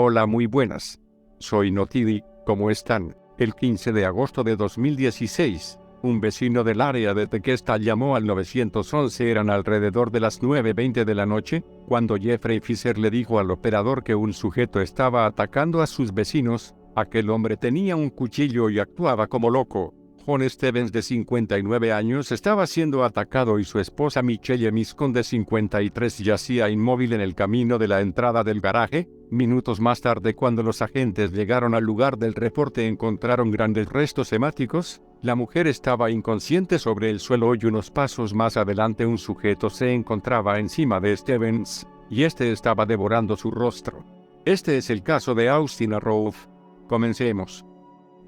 Hola, muy buenas. Soy Notidi, ¿cómo están? El 15 de agosto de 2016, un vecino del área de Tequesta llamó al 911. Eran alrededor de las 9:20 de la noche, cuando Jeffrey Fisher le dijo al operador que un sujeto estaba atacando a sus vecinos. Aquel hombre tenía un cuchillo y actuaba como loco. John Stevens, de 59 años, estaba siendo atacado y su esposa Michelle Miscon, de 53, yacía inmóvil en el camino de la entrada del garaje. Minutos más tarde, cuando los agentes llegaron al lugar del reporte, encontraron grandes restos hemáticos. La mujer estaba inconsciente sobre el suelo y unos pasos más adelante un sujeto se encontraba encima de Stevens, y este estaba devorando su rostro. Este es el caso de Austin Arrow. Comencemos.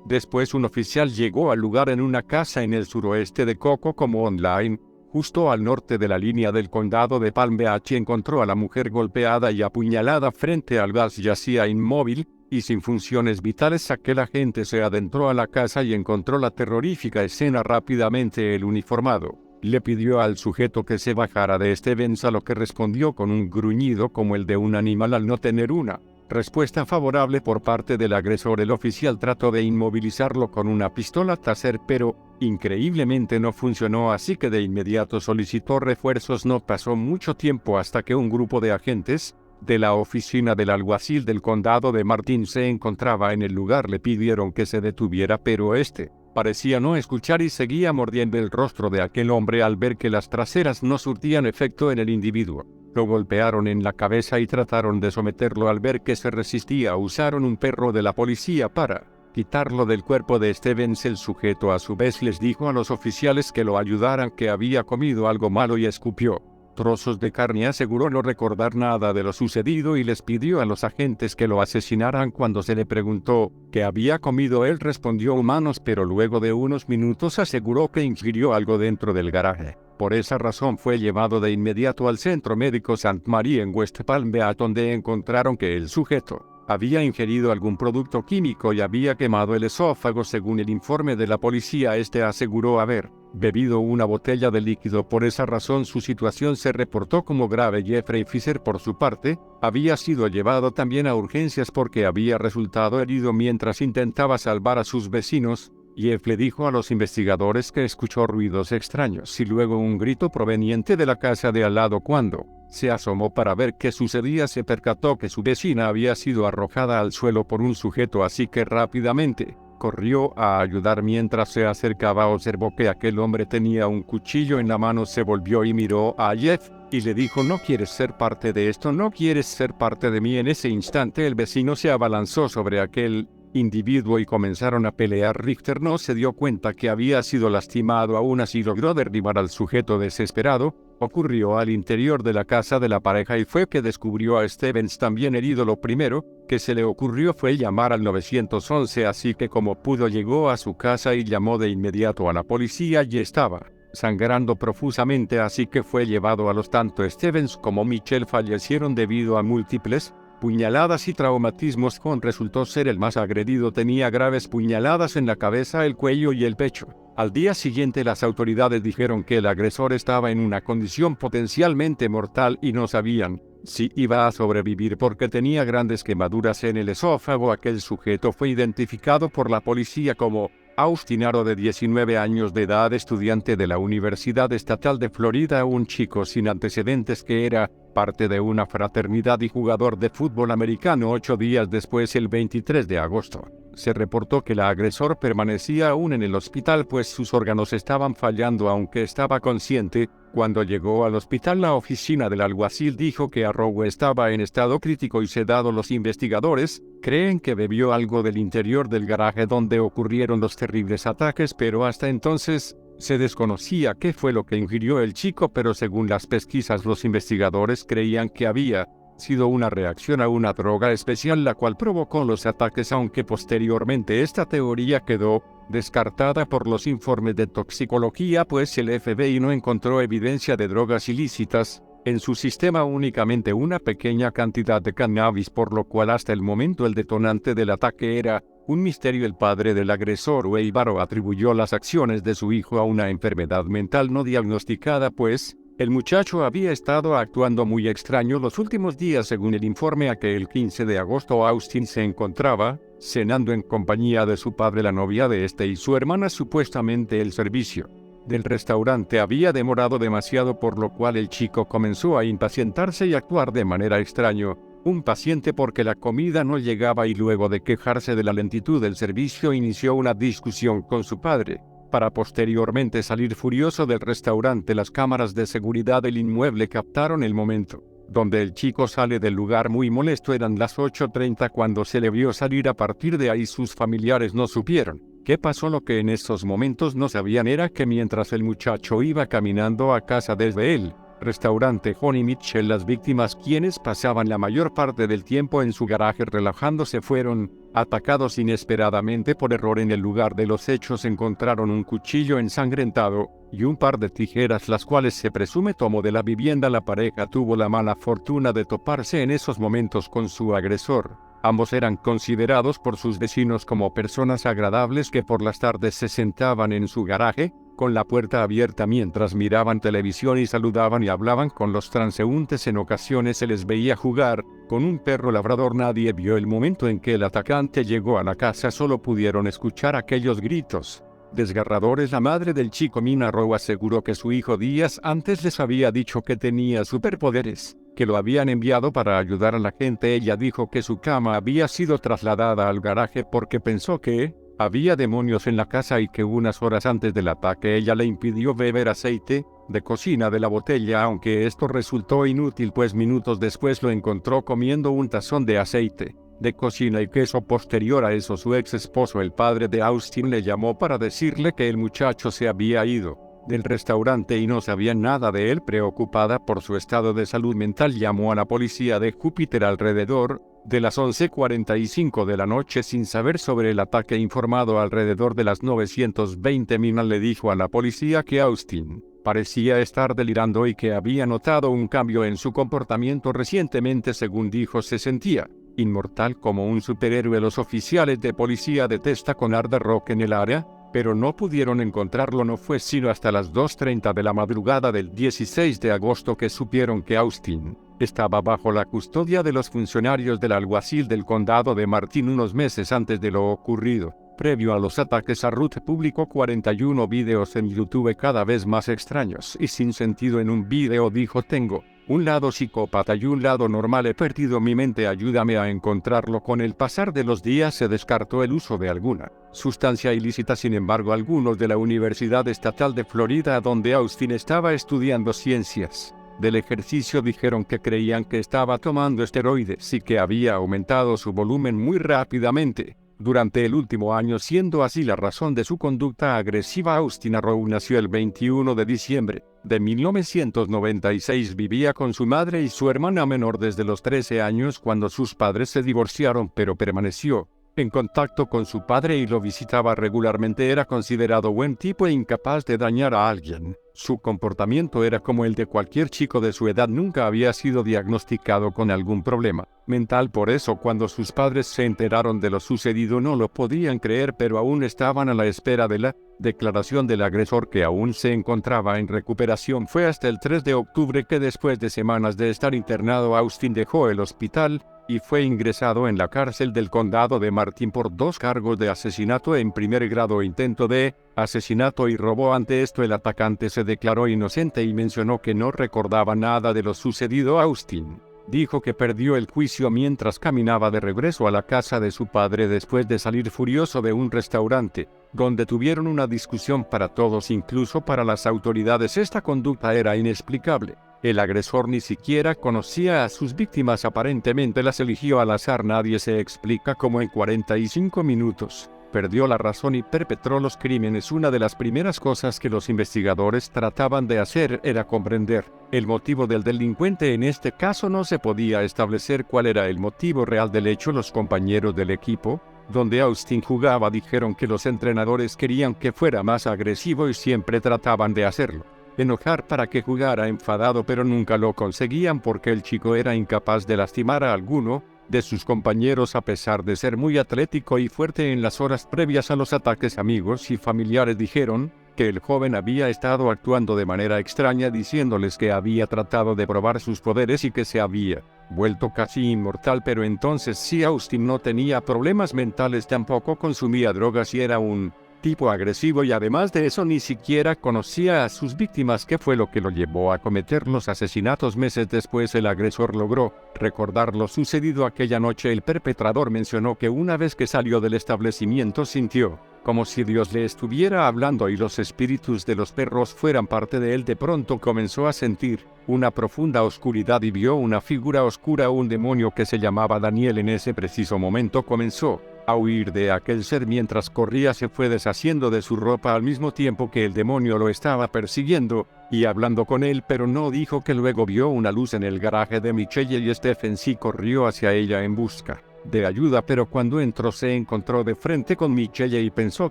Después un oficial llegó al lugar en una casa en el suroeste de Coco como Online, justo al norte de la línea del condado de Palm Beach, y encontró a la mujer golpeada y apuñalada frente al gas. Yacía inmóvil y sin funciones vitales. Aquel agente se adentró a la casa y encontró la terrorífica escena. Rápidamente el uniformado le pidió al sujeto que se bajara de Stevens, a lo que respondió con un gruñido como el de un animal al no tener una respuesta favorable por parte del agresor. El oficial trató de inmovilizarlo con una pistola Taser, pero increíblemente no funcionó, así que de inmediato solicitó refuerzos. No pasó mucho tiempo hasta que un grupo de agentes de la oficina del alguacil del condado de Martin se encontraba en el lugar. Le pidieron que se detuviera, pero este parecía no escuchar y seguía mordiendo el rostro de aquel hombre. Al ver que las traseras no surtían efecto en el individuo, lo golpearon en la cabeza y trataron de someterlo. Al ver que se resistía, usaron un perro de la policía para quitarlo del cuerpo de Stevens. El sujeto a su vez les dijo a los oficiales que lo ayudaran, que había comido algo malo y escupió trozos de carne. Aseguró no recordar nada de lo sucedido y les pidió a los agentes que lo asesinaran. Cuando se le preguntó qué había comido, él respondió humanos, pero luego de unos minutos aseguró que ingirió algo dentro del garaje. Por esa razón fue llevado de inmediato al centro médico St. Mary en West Palm Beach, donde encontraron que el sujeto había ingerido algún producto químico y había quemado el esófago. Según el informe de la policía, este aseguró haber bebido una botella de líquido. Por esa razón su situación se reportó como grave. Jeffrey Fisher, por su parte, había sido llevado también a urgencias porque había resultado herido mientras intentaba salvar a sus vecinos. Jeff le dijo a los investigadores que escuchó ruidos extraños y luego un grito proveniente de la casa de al lado. Cuando se asomó para ver qué sucedía, se percató que su vecina había sido arrojada al suelo por un sujeto, así que rápidamente corrió a ayudar. Mientras se acercaba, observó que aquel hombre tenía un cuchillo en la mano. Se volvió y miró a Jeff y le dijo: ¿no quieres ser parte de esto? ¿No quieres ser parte de mí? En ese instante el vecino se abalanzó sobre aquel individuo y comenzaron a pelear. Richter no se dio cuenta que había sido lastimado, aún así logró derribar al sujeto desesperado. Ocurrió al interior de la casa de la pareja y fue que descubrió a Stevens también herido. Lo primero que se le ocurrió fue llamar al 911, así que como pudo llegó a su casa y llamó de inmediato a la policía. Y estaba sangrando profusamente, así que fue llevado a los. Tanto Stevens como Michelle fallecieron debido a múltiples puñaladas y traumatismos. John resultó ser el más agredido. Tenía graves puñaladas en la cabeza, el cuello y el pecho. Al día siguiente las autoridades dijeron que el agresor estaba en una condición potencialmente mortal y no sabían si iba a sobrevivir porque tenía grandes quemaduras en el esófago. Aquel sujeto fue identificado por la policía como Austin Arrow, de 19 años de edad, estudiante de la Universidad Estatal de Florida, un chico sin antecedentes que era parte de una fraternidad y jugador de fútbol americano. 8 días después, el 23 de agosto, se reportó que el agresor permanecía aún en el hospital, pues sus órganos estaban fallando aunque estaba consciente. Cuando llegó al hospital, la oficina del alguacil dijo que Arrow estaba en estado crítico y sedado. Los investigadores creen que bebió algo del interior del garaje donde ocurrieron los terribles ataques, pero hasta entonces se desconocía qué fue lo que ingirió el chico. Pero según las pesquisas, los investigadores creían que había sido una reacción a una droga especial la cual provocó los ataques, aunque posteriormente esta teoría quedó descartada por los informes de toxicología, pues el FBI no encontró evidencia de drogas ilícitas en su sistema, únicamente una pequeña cantidad de cannabis, por lo cual hasta el momento el detonante del ataque era un misterio. El padre del agresor, Wade Barrow, atribuyó las acciones de su hijo a una enfermedad mental no diagnosticada, pues El muchacho había estado actuando muy extraño los últimos días según el informe a que el 15 de agosto Austin se encontraba cenando en compañía de su padre, la novia de este y su hermana. Supuestamente el servicio del restaurante había demorado demasiado, por lo cual el chico comenzó a impacientarse y actuar de manera extraña. Un paciente porque la comida no llegaba y luego de quejarse de la lentitud del servicio inició una discusión con su padre, para posteriormente salir furioso del restaurante. Las cámaras de seguridad del inmueble captaron el momento donde el chico sale del lugar muy molesto. Eran las 8:30 cuando se le vio salir. A partir de ahí sus familiares no supieron qué pasó. Lo que en esos momentos no sabían era que mientras el muchacho iba caminando a casa desde el restaurante Joni Mitchell, las víctimas, quienes pasaban la mayor parte del tiempo en su garaje relajándose, fueron atacados inesperadamente. Por error, en el lugar de los hechos encontraron un cuchillo ensangrentado y un par de tijeras, las cuales se presume tomó de la vivienda. La pareja tuvo la mala fortuna de toparse en esos momentos con su agresor. Ambos eran considerados por sus vecinos como personas agradables que por las tardes se sentaban en su garaje, con la puerta abierta, mientras miraban televisión y saludaban y hablaban con los transeúntes. En ocasiones se les veía jugar con un perro labrador. Nadie vio el momento en que el atacante llegó a la casa, solo pudieron escuchar aquellos gritos desgarradores. La madre del chico, Mina Rowe, aseguró que su hijo días antes les había dicho que tenía superpoderes, que lo habían enviado para ayudar a la gente. Ella dijo que su cama había sido trasladada al garaje porque pensó que había demonios en la casa y que unas horas antes del ataque ella le impidió beber aceite de cocina de la botella, aunque esto resultó inútil, pues minutos después lo encontró comiendo un tazón de aceite de cocina y queso. Posterior a eso, su ex esposo, el padre de Austin, le llamó para decirle que el muchacho se había ido del restaurante y no sabía nada de él. Preocupada por su estado de salud mental, llamó a la policía de Júpiter alrededor de las 11:45 de la noche sin saber sobre el ataque. Informado alrededor de las 9:20, Mina le dijo a la policía que Austin parecía estar delirando y que había notado un cambio en su comportamiento recientemente. Según dijo, se sentía inmortal, como un superhéroe. Los oficiales de policía de Testa con Hard Rock en el área, pero no pudieron encontrarlo. No fue sino hasta las 2:30 de la madrugada del 16 de agosto que supieron que Austin estaba bajo la custodia de los funcionarios del alguacil del condado de Martin. Unos meses antes de lo ocurrido, previo a los ataques, Ruth publicó 41 videos en YouTube cada vez más extraños y sin sentido. En un video dijo: "Tengo un lado psicópata y un lado normal. He perdido mi mente, ayúdame a encontrarlo". Con el pasar de los días se descartó el uso de alguna sustancia ilícita. Sin embargo, algunos de la Universidad Estatal de Florida, donde Austin estaba estudiando ciencias del ejercicio, dijeron que creían que estaba tomando esteroides y que había aumentado su volumen muy rápidamente durante el último año, siendo así la razón de su conducta agresiva. Austin Rowe nació el 21 de diciembre de 1996. Vivía con su madre y su hermana menor desde los 13 años, cuando sus padres se divorciaron, pero permaneció en contacto con su padre y lo visitaba regularmente. Era considerado buen tipo e incapaz de dañar a alguien. Su comportamiento era como el de cualquier chico de su edad. Nunca había sido diagnosticado con algún problema mental. Por eso, cuando sus padres se enteraron de lo sucedido, no lo podían creer, pero aún estaban a la espera de la declaración del agresor, que aún se encontraba en recuperación. Fue hasta el 3 de octubre que, después de semanas de estar internado, Austin dejó el hospital y fue ingresado en la cárcel del condado de Martin por 2 cargos de asesinato en primer grado, intento de asesinato y robo. Ante esto, el atacante se declaró inocente y mencionó que no recordaba nada de lo sucedido. Austin dijo que perdió el juicio mientras caminaba de regreso a la casa de su padre después de salir furioso de un restaurante, donde tuvieron una discusión. Para todos, incluso para las autoridades, esta conducta era inexplicable. El agresor ni siquiera conocía a sus víctimas, aparentemente las eligió al azar. Nadie se explica cómo en 45 minutos perdió la razón y perpetró los crímenes. Una de las primeras cosas que los investigadores trataban de hacer era comprender el motivo del delincuente. En este caso no se podía establecer cuál era el motivo real del hecho. Los compañeros del equipo donde Austin jugaba dijeron que los entrenadores querían que fuera más agresivo y siempre trataban de hacerlo enojar para que jugara enfadado, pero nunca lo conseguían porque el chico era incapaz de lastimar a alguno de sus compañeros a pesar de ser muy atlético y fuerte. En las horas previas a los ataques, amigos y familiares dijeron que el joven había estado actuando de manera extraña diciéndoles que había tratado de probar sus poderes y que se había vuelto casi inmortal, pero entonces sí, Austin no tenía problemas mentales, tampoco consumía drogas y era un tipo agresivo, y además de eso ni siquiera conocía a sus víctimas, que fue lo que lo llevó a cometer los asesinatos. Meses después el agresor logró recordar lo sucedido aquella noche. El perpetrador mencionó que una vez que salió del establecimiento sintió como si Dios le estuviera hablando y los espíritus de los perros fueran parte de él. De pronto comenzó a sentir una profunda oscuridad y vio una figura oscura, un demonio que se llamaba Daniel. En ese preciso momento comenzó a huir de aquel ser. Mientras corría se fue deshaciendo de su ropa al mismo tiempo que el demonio lo estaba persiguiendo y hablando con él, pero no dijo que luego vio una luz en el garaje de Michelle y Stephen sí corrió hacia ella en busca de ayuda, pero cuando entró se encontró de frente con Michelle y pensó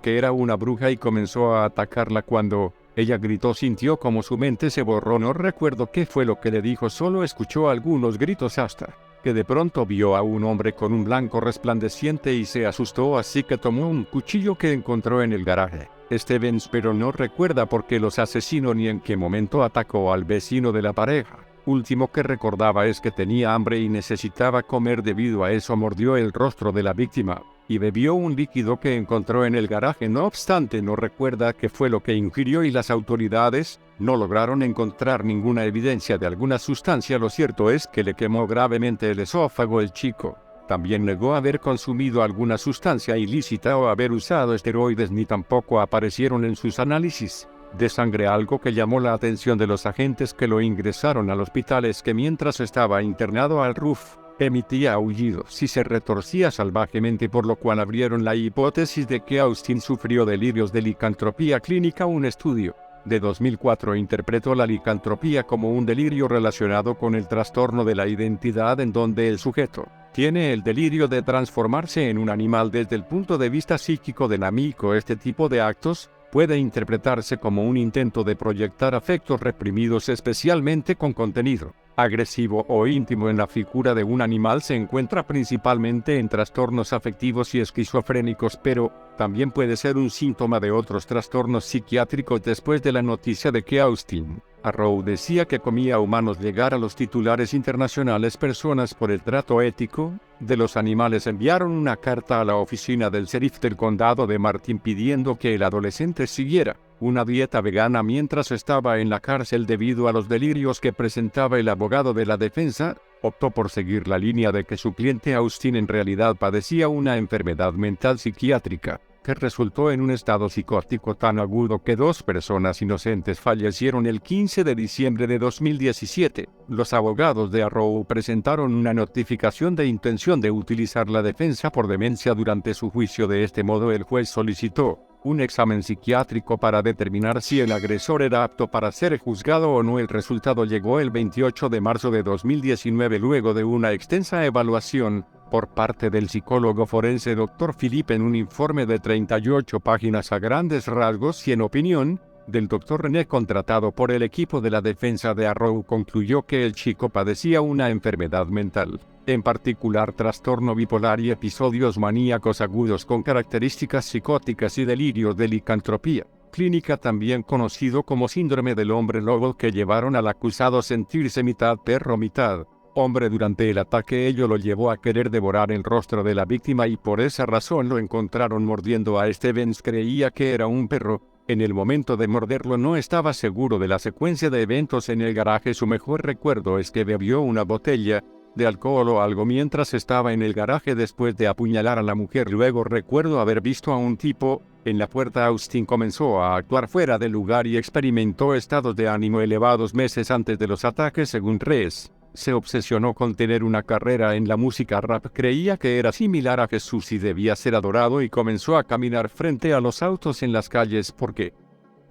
que era una bruja y comenzó a atacarla. Cuando ella gritó sintió como su mente se borró. No recuerdo qué fue lo que le dijo, solo escuchó algunos gritos hasta que de pronto vio a un hombre con un blanco resplandeciente y se asustó, así que tomó un cuchillo que encontró en el garaje. Stevens pero no recuerda por qué los asesinó ni en qué momento atacó al vecino de la pareja. Último que recordaba es que tenía hambre y necesitaba comer. Debido a eso mordió el rostro de la víctima y bebió un líquido que encontró en el garaje. No obstante, no recuerda qué fue lo que ingirió y las autoridades no lograron encontrar ninguna evidencia de alguna sustancia. Lo cierto es que le quemó gravemente el esófago. El chico también negó haber consumido alguna sustancia ilícita o haber usado esteroides, ni tampoco aparecieron en sus análisis de sangre algo que llamó la atención de los agentes que lo ingresaron al hospital es que mientras estaba internado al Roof, emitía aullidos y se retorcía salvajemente, por lo cual abrieron la hipótesis de que Austin sufrió delirios de licantropía clínica. Un estudio de 2004 interpretó la licantropía como un delirio relacionado con el trastorno de la identidad, en donde el sujeto tiene el delirio de transformarse en un animal. Desde el punto de vista psíquico dinámico, este tipo de actos puede interpretarse como un intento de proyectar afectos reprimidos, especialmente con contenido agresivo o íntimo. En la figura de un animal se encuentra principalmente en trastornos afectivos y esquizofrénicos, pero también puede ser un síntoma de otros trastornos psiquiátricos. Después de la noticia de que Austin Arrow decía que comía humanos llegar a los titulares internacionales, personas por el trato ético de los animales enviaron una carta a la oficina del sheriff del condado de Martin pidiendo que el adolescente siguiera una dieta vegana mientras estaba en la cárcel. Debido a los delirios que presentaba, el abogado de la defensa optó por seguir la línea de que su cliente Austin en realidad padecía una enfermedad mental psiquiátrica que resultó en un estado psicótico tan agudo que 2 personas inocentes fallecieron. El 15 de diciembre de 2017, los abogados de Arrow presentaron una notificación de intención de utilizar la defensa por demencia durante su juicio. De este modo, el juez solicitó un examen psiquiátrico para determinar si el agresor era apto para ser juzgado o no. El resultado llegó el 28 de marzo de 2019 luego de una extensa evaluación por parte del psicólogo forense Dr. Philippe en un informe de 38 páginas a grandes rasgos, y en opinión del Dr. René contratado por el equipo de la defensa de Arrow, concluyó que el chico padecía una enfermedad mental, en particular trastorno bipolar y episodios maníacos agudos con características psicóticas y delirios de licantropía clínica, también conocido como síndrome del hombre lobo, que llevaron al acusado a sentirse mitad perro mitad hombre durante el ataque. Ello lo llevó a querer devorar el rostro de la víctima y por esa razón lo encontraron mordiendo a Stevens. Creía que era un perro. En el momento de morderlo no estaba seguro de la secuencia de eventos en el garaje. Su mejor recuerdo es que bebió una botella de alcohol o algo mientras estaba en el garaje después de apuñalar a la mujer. Luego recuerdo haber visto a un tipo en la puerta. Austin comenzó a actuar fuera de lugar y experimentó estados de ánimo elevados meses antes de los ataques. Según Rees, se obsesionó con tener una carrera en la música rap. Creía que era similar a Jesús y debía ser adorado, y comenzó a caminar frente a los autos en las calles porque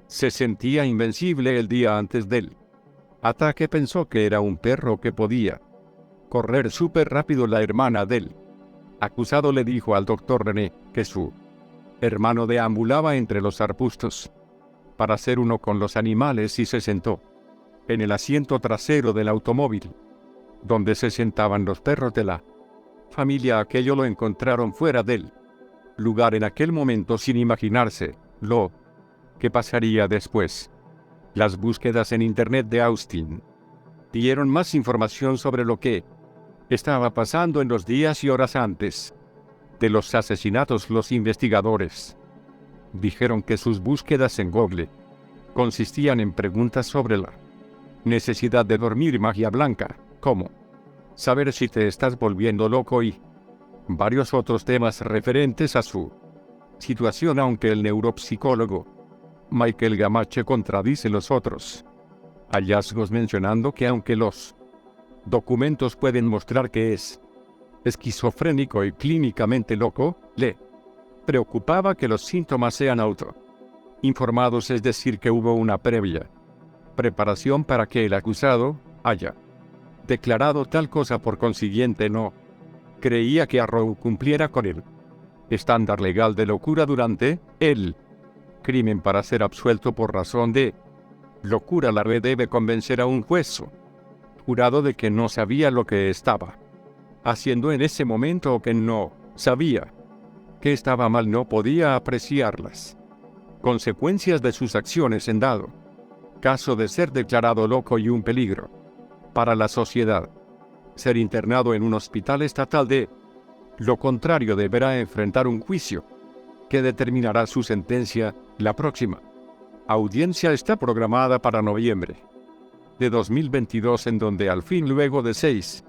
se sentía invencible. El día antes del ataque pensó que era un perro que podía correr súper rápido. La hermana del acusado le dijo al Dr. René que su hermano deambulaba entre los arbustos para hacer uno con los animales y se sentó en el asiento trasero del automóvil donde se sentaban los perros de la familia. Aquello lo encontraron fuera del lugar en aquel momento sin imaginarse lo ¿Qué pasaría después? Las búsquedas en Internet de Austin dieron más información sobre lo que estaba pasando en los días y horas antes de los asesinatos. Los investigadores dijeron que sus búsquedas en Google consistían en preguntas sobre la necesidad de dormir, magia blanca, como saber si te estás volviendo loco y varios otros temas referentes a su situación, aunque el neuropsicólogo Michael Gamache contradice los otros hallazgos, mencionando que aunque los documentos pueden mostrar que es esquizofrénico y clínicamente loco, le preocupaba que los síntomas sean informados, es decir, que hubo una previa preparación para que el acusado haya declarado tal cosa. Por consiguiente, no creía que Arrow cumpliera con el estándar legal de locura durante el crimen para ser absuelto por razón de locura. La red debe convencer a un juez jurado de que no sabía lo que estaba haciendo en ese momento, o que no sabía que estaba mal, no podía apreciar las consecuencias de sus acciones en dado caso de ser declarado loco y un peligro para la sociedad. Ser internado en un hospital estatal. De lo contrario, deberá enfrentar un juicio que determinará su sentencia. La próxima audiencia está programada para noviembre de 2022, en donde al fin, luego de 6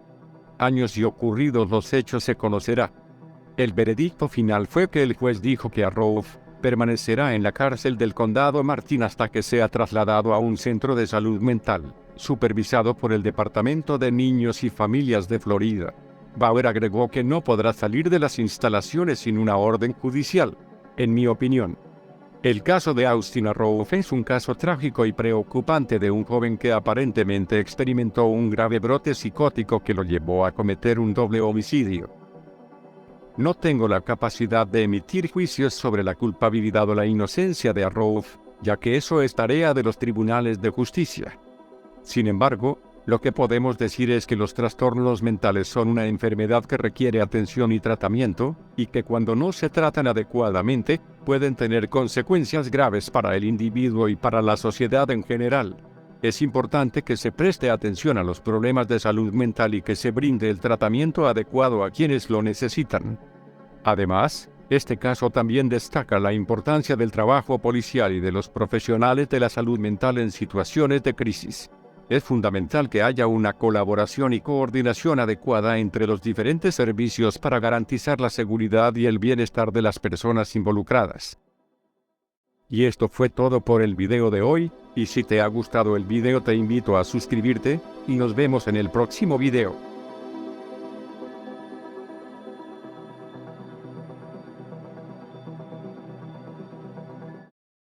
años y ocurridos los hechos, se conocerá. El veredicto final fue que el juez dijo que Arrow permanecerá en la cárcel del condado Martin hasta que sea trasladado a un centro de salud mental, supervisado por el Departamento de Niños y Familias de Florida. Bauer agregó que no podrá salir de las instalaciones sin una orden judicial. En mi opinión, el caso de Austin Arrow es un caso trágico y preocupante de un joven que aparentemente experimentó un grave brote psicótico que lo llevó a cometer un doble homicidio. No tengo la capacidad de emitir juicios sobre la culpabilidad o la inocencia de Arrow, ya que eso es tarea de los tribunales de justicia. Sin embargo, lo que podemos decir es que los trastornos mentales son una enfermedad que requiere atención y tratamiento, y que cuando no se tratan adecuadamente, pueden tener consecuencias graves para el individuo y para la sociedad en general. Es importante que se preste atención a los problemas de salud mental y que se brinde el tratamiento adecuado a quienes lo necesitan. Además, este caso también destaca la importancia del trabajo policial y de los profesionales de la salud mental en situaciones de crisis. Es fundamental que haya una colaboración y coordinación adecuada entre los diferentes servicios para garantizar la seguridad y el bienestar de las personas involucradas. Y esto fue todo por el video de hoy, y si te ha gustado el video te invito a suscribirte, y nos vemos en el próximo video.